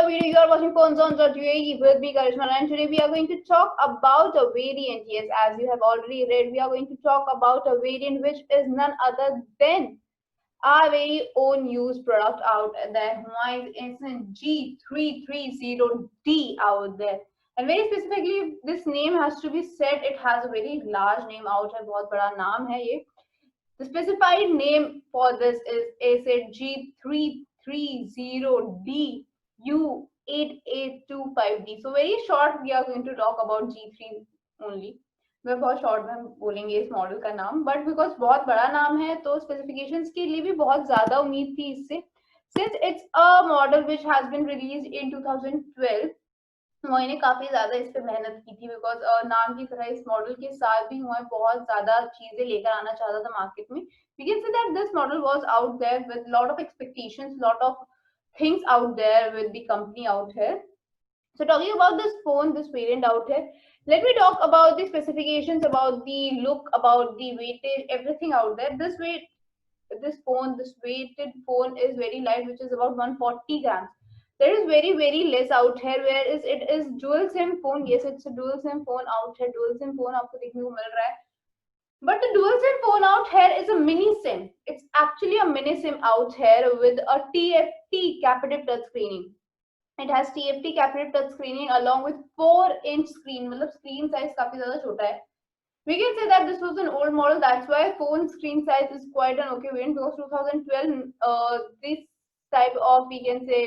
another video. You are watching PhoneZone.ua with me, Karishma, and today we are going to talk about a variant. Yes, as you have already read, we are going to talk about a variant which is none other than our very own used product out there. Why is G330D out there? And very specifically, this name has to be said. It has a very large name out here. बहुत बड़ा नाम है ये. The specified name for this is ASIC G330D U8825D. So very short, we are going to talk about G3 only. मैं बहुत short में बोलेंगे इस मॉडल का नाम, बट बिकॉज बहुत बड़ा नाम है तो स्पेसिफिकेशंस के लिए भी बहुत ज्यादा उम्मीद थी इससे. Since it's a model which has been released in 2012, मैंने काफी ज्यादा इस पे मेहनत की थी बिकॉज नाम की तरह इस मॉडल के साथ भी मैं बहुत ज्यादा चीजें लेकर आना चाहता था मार्केट में. We can see that this model was out there with lot of expectations, lot of things out there with the company out here. So talking about this phone, this variant out here, let me talk about the specifications, about the look, about the weightage, everything out there. This weighted phone is very light, which is about 140 grams. There is very less out here, whereas it is dual SIM phone. Yes, it's a dual SIM phone out here. Dual SIM phone आपको देखने को मिल रहा है. But the dual SIM phone out here is a mini SIM. It's actually a mini SIM out here with a TFT capacitive touch screening. It has TFT capacitive touch screening along with 4-inch screen. मतलब screen size काफी ज़्यादा छोटा है. We can say that this was an old model. That's why phone screen size is quite an okay variant, because 2012 this type of, we can say,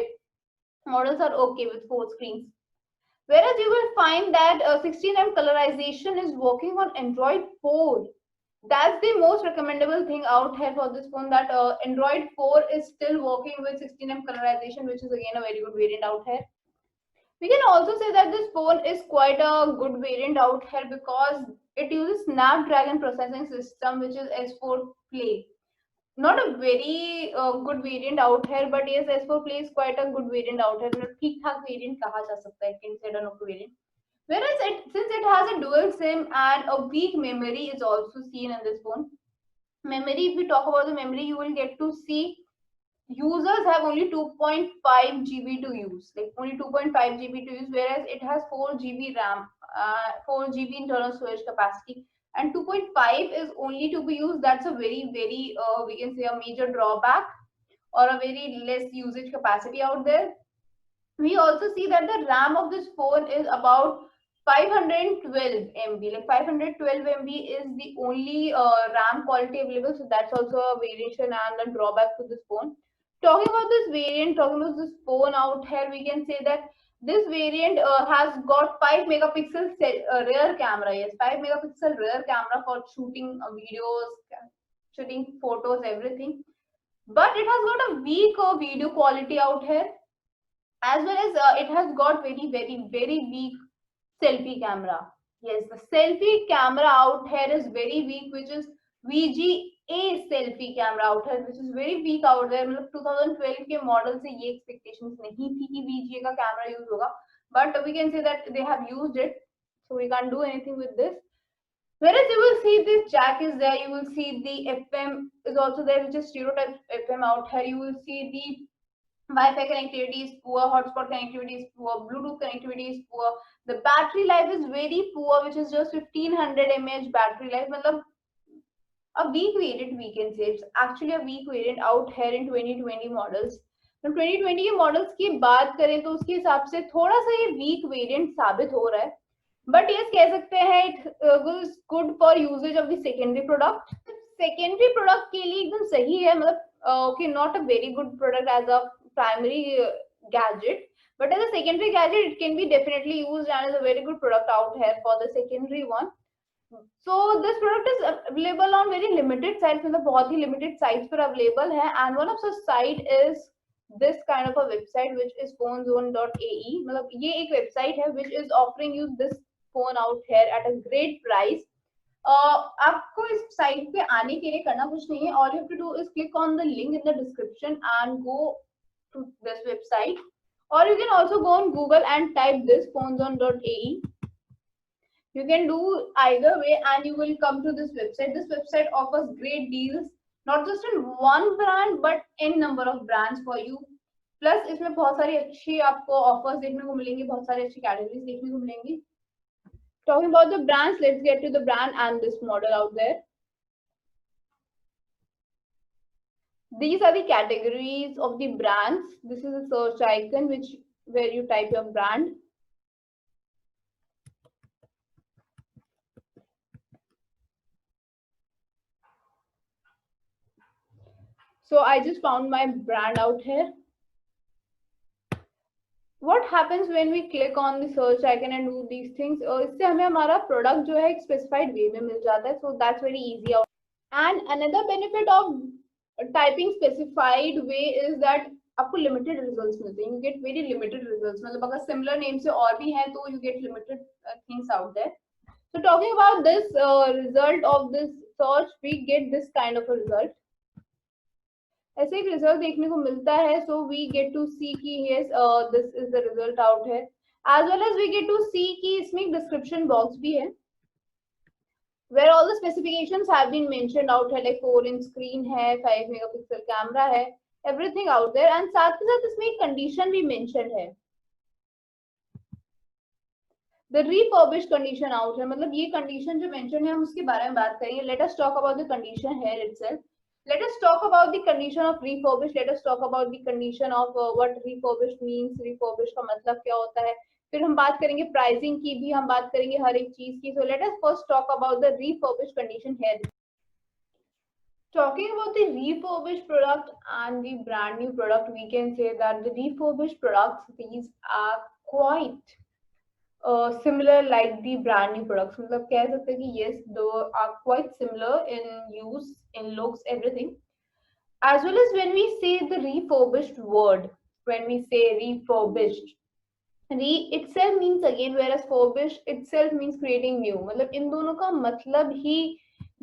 models are okay with 4 screens. Whereas you will find that 16M colorization is working on Android 4. That's the most recommendable thing out here for this phone, that Android 4 is still working with 16M colorization, which is again a very good variant out here. We can also say that this phone is quite a good variant out here because it uses Snapdragon processing system, which is S4 Play. Not a very good variant out here, but yes, S4 Play is quite a good variant out here. ठीक ठाक variant कहा जा सकता है, considered an okay variant. Whereas since it has a dual SIM and a weak memory is also seen in this phone. Memory, if we talk about the memory, you will get to see users have only 2.5 GB to use, like only 2.5 GB to use, whereas it has 4 GB RAM, 4 GB internal storage capacity, and 2.5 is only to be used. That's a very we can say a major drawback or a very less usage capacity out there. We also see that the RAM of this phone is about 512 MB. Like 512 MB is the only RAM quality available, so that's also a variation and a drawback to this phone. Talking about this variant, talking about this phone out here, we can say that this variant has got 5 megapixel rear camera. Yes, 5 megapixel rear camera for shooting videos, shooting photos, everything. But it has got a weak video quality out here, as well as it has got very weak selfie camera. Yes, the selfie camera out here is very weak, which is VGA selfie camera out here, which is very weak out there. मतलब 2012 के model से ये expectations नहीं थी कि VGA का camera use होगा, but we can say that they have used it, so we can't do anything with this. Whereas you will see this jack is there, you will see the FM is also there, which is stereotype FM out here. You will see the Wi-Fi connectivity is poor, hotspot connectivity is poor, Bluetooth connectivity is poor. The battery life is very poor, which is just 1500 mAh battery life. मतलब a weak variant, we can say. It's actually a weak variant out here in 2020 models. तो 2020 के models की बात करें तो उसके हिसाब से थोड़ा सा ये वीक वेरिएंट साबित हो रहा है, बट यस कह सकते हैं it good for uses of the secondary product. Secondary product के लिए एकदम सही है, मतलब okay, not a very good product as a primary gadget, but as a secondary gadget it can be definitely used and is a very good product out here for the secondary one. So this product is available on very limited sites, मतलब बहुत ही limited sites पर available है, and one of such site is this kind of a website which is phonezone.ae. मतलब ये एक website है which is offering you this phone out here at a great price. आपको इस साइट पे आने के लिए करना कुछ नहीं है. All you have to do is click on the link in the description and go to this website, or you can also go on Google and type this phonezone.ae. You can do either way and you will come to this website. This website offers great deals, not just in one brand but in number of brands for you. Plus इसमें बहुत सारी अच्छी आपको offers देखने को मिलेंगी, बहुत सारी अच्छी कैटेगरीज देखने को मिलेंगी. Talking about the brands, let's get to the brand and this model out there. These are the categories of the brands. This is a search icon where you type your brand. So I just found my brand out here. What happens when we click on the search icon and do these things? इससे हमें हमारा product जो है एक specified way में मिल जाता है. So that's very easy. And another benefit of typing specified way is that आपको limited results मिलते हैं. You get very limited results. मतलब अगर similar name से और भी हैं तो you get limited things out there. So talking about this result of this search, we get this kind of a result. ऐसे एक रिजल्ट देखने को मिलता है. So we get to see की yes this is the result out है. As well as we get to see की इसमें एक डिस्क्रिप्शन बॉक्स भी है where all the specifications have been mentioned out है, like 4-inch screen है, 5 megapixel camera है, everything out there. and साथ के साथ इसमें एक कंडीशन भी mentioned है, the refurbished condition out है. मतलब ये कंडीशन जो mentioned है हम उसके बारे में बात करेंगे. let us talk about the condition here itself. Let us talk about the condition of refurbished. Let us talk about the condition of what refurbished means. Refurbished का मतलब क्या होता है. फिर हम बात करेंगे प्राइसिंग की भी, हम बात करेंगे हर एक चीज की. So let us first talk about the refurbished condition here. Talking about the refurbished product and the brand new product, we can say that the refurbished products, these are quite similar like the brand new products. मतलब कह सकते हैं कि yes, they are quite similar in use, in looks, everything. As well as when we say the refurbished word, when we say refurbished, re itself means again, whereas furbished itself means creating new. मतलब इन दोनों का मतलब ही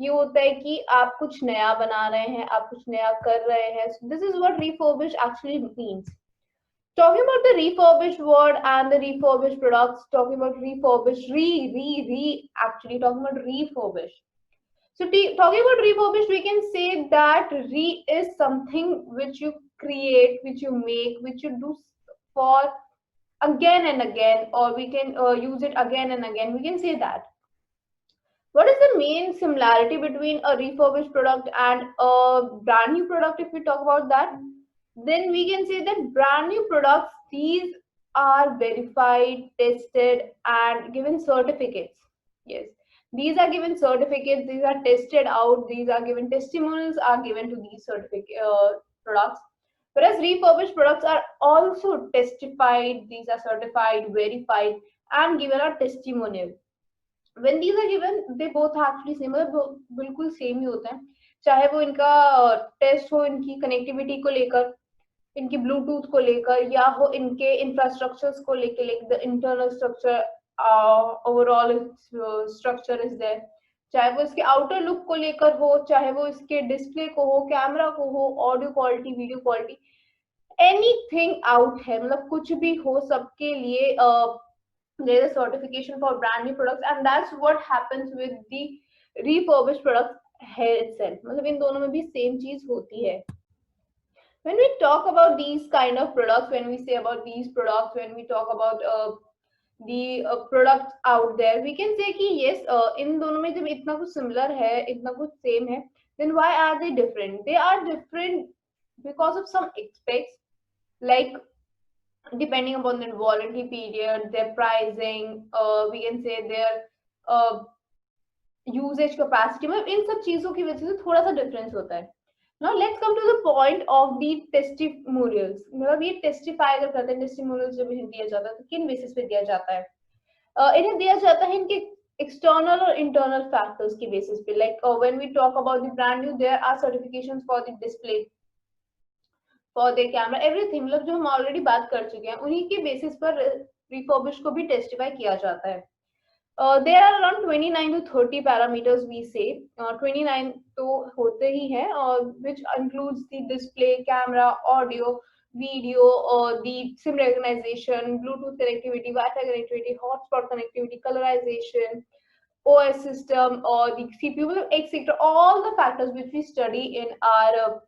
ये होता है कि आप कुछ नया बना रहे हैं, आप कुछ नया कर रहे हैं. So this is what refurbished actually means. Talking about the refurbished word and the refurbished products, talking about refurbished, actually talking about refurbished. So talking about refurbished, we can say that re is something which you create, which you make, which you do for again and again, or we can use it again and again. We can say that. What is the main similarity between a refurbished product and a brand new product? If we talk about that, then we can say that brand new products, these are verified, tested, and given certificates. Yes, these are given certificates, these are tested out, these are given testimonials are given to these products. Whereas refurbished products are also testified, these are certified, verified, and given a testimonial. When these are given, they both actually same, बिल्कुल same ही होते हैं. चाहे वो इनका test हो इनकी connectivity को लेकर, इनकी ब्लूटूथ को लेकर, या हो इनके इंफ्रास्ट्रक्चर्स को लेकर, like the internal structure, overall structure is there. चाहे वो इसके आउटर लुक को लेकर हो, चाहे वो इसके डिस्प्ले को हो, कैमरा को हो, audio quality, video quality, anything out है. मतलब कुछ भी हो, सबके लिए there is a certification for brand new products, and that's what happens with the refurbished products here itself. मतलब इन दोनों में भी सेम चीज होती है. When we talk about these kind of products, when we say about these products, when we talk about the products out there, we can say कि yes, इन दोनों में जब इतना कुछ similar है, इतना कुछ same है, then why are they different? They are different because of some aspects, like depending upon the warranty period, their pricing, we can say their usage capacity. मतलब इन सब चीजों की वजह से थोड़ा सा डिफरेंस होता है. Now let's come to the point of the testimonials. मतलब ये testify अगर करते हैं, testimonials जब इन्हें दिया जाता है तो किन बेसिस पे दिया जाता है? इन्हें दिया जाता है इनके external और internal factors की बेसिस पे. Like when we talk about the brand new, there are certifications for the display, for the camera, everything. मतलब जो हम ऑलरेडी बात कर चुके हैं, उन्हीं के बेसिस पर रिफर्बिश को भी टेस्टिफाई किया जाता है. there are around 29 to 30 parameters we say. 29 तो होते ही हैं, which includes the display, camera, audio, video, the SIM recognition, Bluetooth connectivity, Wi-Fi connectivity, hotspot connectivity, colorization, OS system, or the CPU, etc. All the factors which we study in our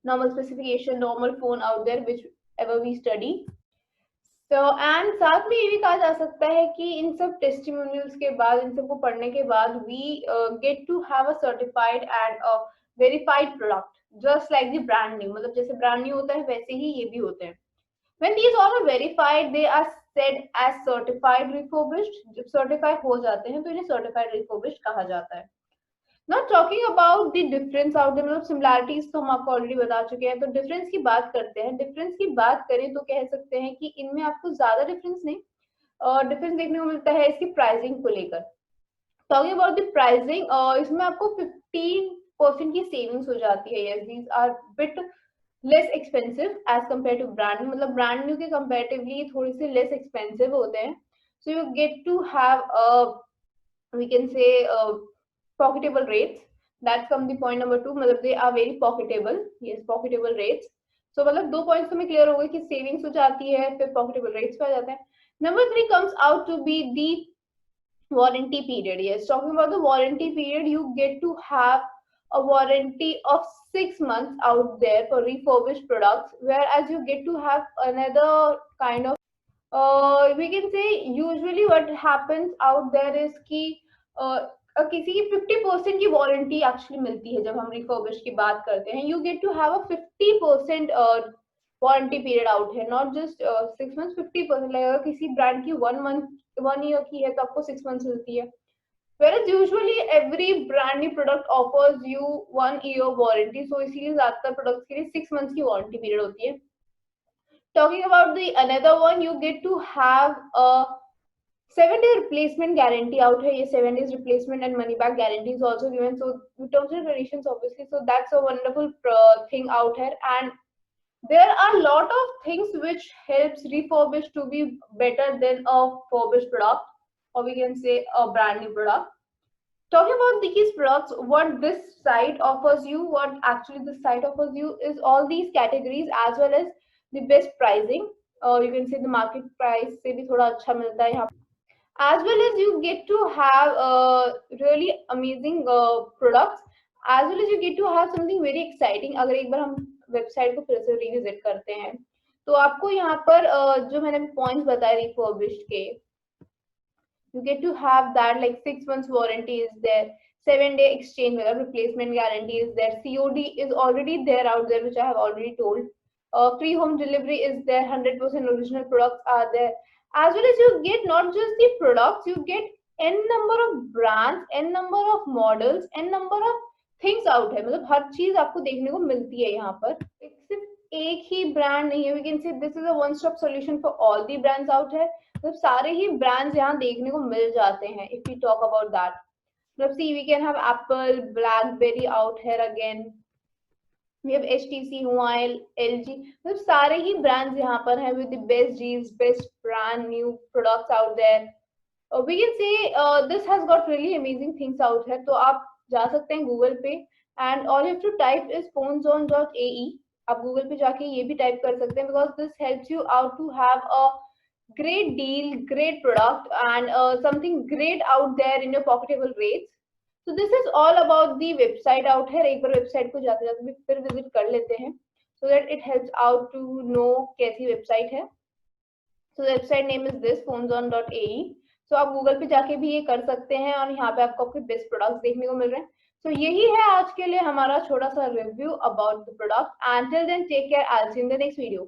normal specification, normal phone out there, which ever we study. So and साथ में ये भी कहा जा सकता है कि इन सब टेस्टिमोनियल्स के बाद, इन सबको पढ़ने के बाद we get to have a certified and a verified product just like the brand new. मतलब जैसे brand new होता है वैसे ही ये भी होते हैं. When these all are verified, they are said as certified refurbished. जब certified हो जाते हैं तो इन्हें certified refurbished कहा जाता है. Now talking about the difference out there, मतलब similarities तो हम आपको ऑलरेडी बता चुके हैं, तो डिफरेंस की बात करते हैं. डिफरेंस की बात करें तो कह सकते हैं कि इनमें आपको ज्यादा डिफरेंस नहीं, डिफरेंस देखने को मिलता है इसकी प्राइसिंग को लेकर. टॉकिंग अबाउट द प्राइसिंग, इसमें आपको 15% की सेविंग्स हो जाती है. Yes, these are bit less expensive as compare to brand new. मतलब ब्रांड न्यू के कंपेरेटिवली थोड़ी सी लेस एक्सपेंसिव होते हैं. So you get to have we can say pocketable rates. That's come the point number 2. मतलब they are very pocketable. Yes, pocketable rates. So मतलब 2 points तो में clear हो गए कि savings हो जाती है, फिर pocketable rates पे आ जाते हैं. Number 3 comes out to be the warranty period. Yes, talking about the warranty period, you get to have a warranty of 6 months out there for refurbished products, whereas you get to have another kind of we can say usually what happens out there is कि किसी की 50% की warranty actually मिलती है. जब हम refurbish की बात करते हैं, you get to have a 50% warranty period out है, नॉट जस्ट 6 months. 50% लगेगा. किसी ब्रांड की 1 year की है तो आपको 6 months मिलती है. Whereas usually every brand new product offers you 1 year warranty, so इसीलिए ज्यादातर प्रोडक्ट्स के लिए 6 months की वारंटी पीरियड होती है. Talking about the another one, you get to have a 7-day replacement guarantee out here. 7 days replacement and money back guarantee is also given. So terms and conditions obviously. So that's a wonderful thing out here. And there are a lot of things which helps refurbished to be better than a furbished product, or we can say a brand new product. Talking about these products, what this site offers you, what actually this site offers you is all these categories as well as the best pricing. You can say the market price से भी थोड़ा अच्छा मिलता है यहाँ. As well as you get to have really amazing products, as well as you get to have something very exciting. अगर एक बार हम वेबसाइट को फिर से रिविजिट करते हैं तो आपको यहाँ पर जो मैंने पॉइंट्स बताए रिफर्बिश्ड के, you get to have that like 6 months warranty is there, 7-day exchange replacement guarantee is there, COD is already there out there, which I have already told. Free home delivery is there, 100% original products are there. As well as you get not just the products, you get n number of brands, n number of models, n number of things out है. मतलब हर चीज आपको देखने को मिलती है यहाँ पर. सिर्फ एक ही ब्रांड नहीं है. We can say this is a one stop solution for all the brands out here. मतलब सारे ही ब्रांड्स यहाँ देखने को मिल जाते हैं. If we talk about that, मतलब see we can have Apple, BlackBerry out here again. We have HTC, Huawei, LG. मतलब सारे ही ब्रांड्स यहाँ पर हैं with the best deals, best brand new products out there. We can say this has got really amazing things out here. तो आप जा सकते हैं गूगल पे and all you have to type is phoneZone.ae. आप गूगल पे जाके ये भी टाइप कर सकते हैं because this helps you out to have a great deal, great product and something great out there in your pocketable rates. So this is all about the website out here. एक बार website को जाते जाते फिर visit कर लेते हैं so that it helps out to know कैसी website है. So the website name is this phoneZone.ae. So आप गूगल पे जाके भी ये कर सकते हैं और यहाँ पे आपको आपके बेस्ट प्रोडक्ट्स देखने को मिल रहे हैं. So यही है आज के लिए हमारा छोटा सा review about the product. Until then, take care. I'll see you in the next video.